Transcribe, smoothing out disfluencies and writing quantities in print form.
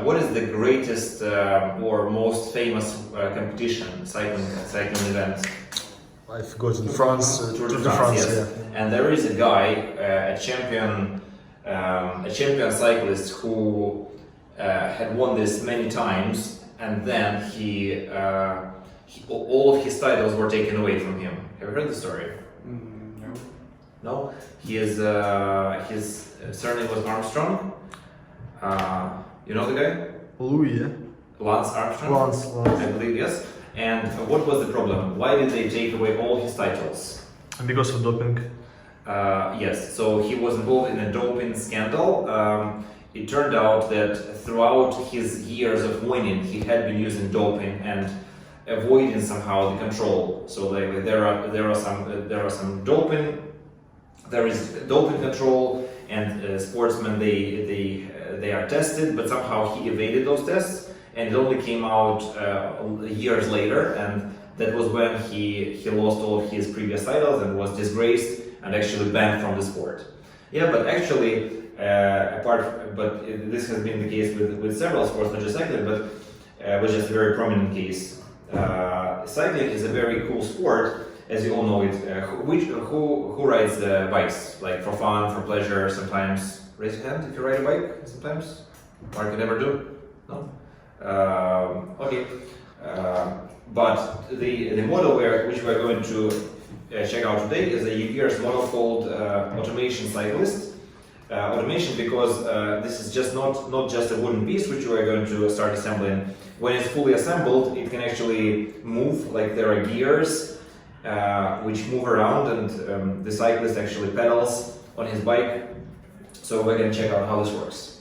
what is the greatest or most famous competition, cycling event? I forgot in France. Tour de France, yes. Yeah. And there is a guy, a champion cyclist who had won this many times, and then all of his titles were taken away from him. Have you heard the story? No. No. His surname was Armstrong. You know the guy? Louis, yeah? Lance Armstrong. Lance. I believe, yes. And what was the problem? Why did they take away all his titles? And because of doping. Yes, so he was involved in a doping scandal. It turned out that throughout his years of winning, he had been using doping and avoiding somehow the control. So there are some doping. There is doping control, and sportsmen they are tested, but somehow he evaded those tests, and it only came out years later, and that was when he lost all of his previous titles and was disgraced and actually banned from the sport. Yeah, but actually, this has been the case with several sports, not just cycling, but was just a very prominent case. Cycling is a very cool sport, as you all know it. Who rides bikes, like for fun, for pleasure? Sometimes raise your hand if you ride a bike. Sometimes, Mark, you never do. No. Okay. But the model which we're going to check out today is a UGears model called Automaton Cyclist. Automation because this is just not just a wooden piece which we are going to start assembling. When it's fully assembled, it can actually move, like there are gears which move around, and the cyclist actually pedals on his bike. So we're going to check out how this works.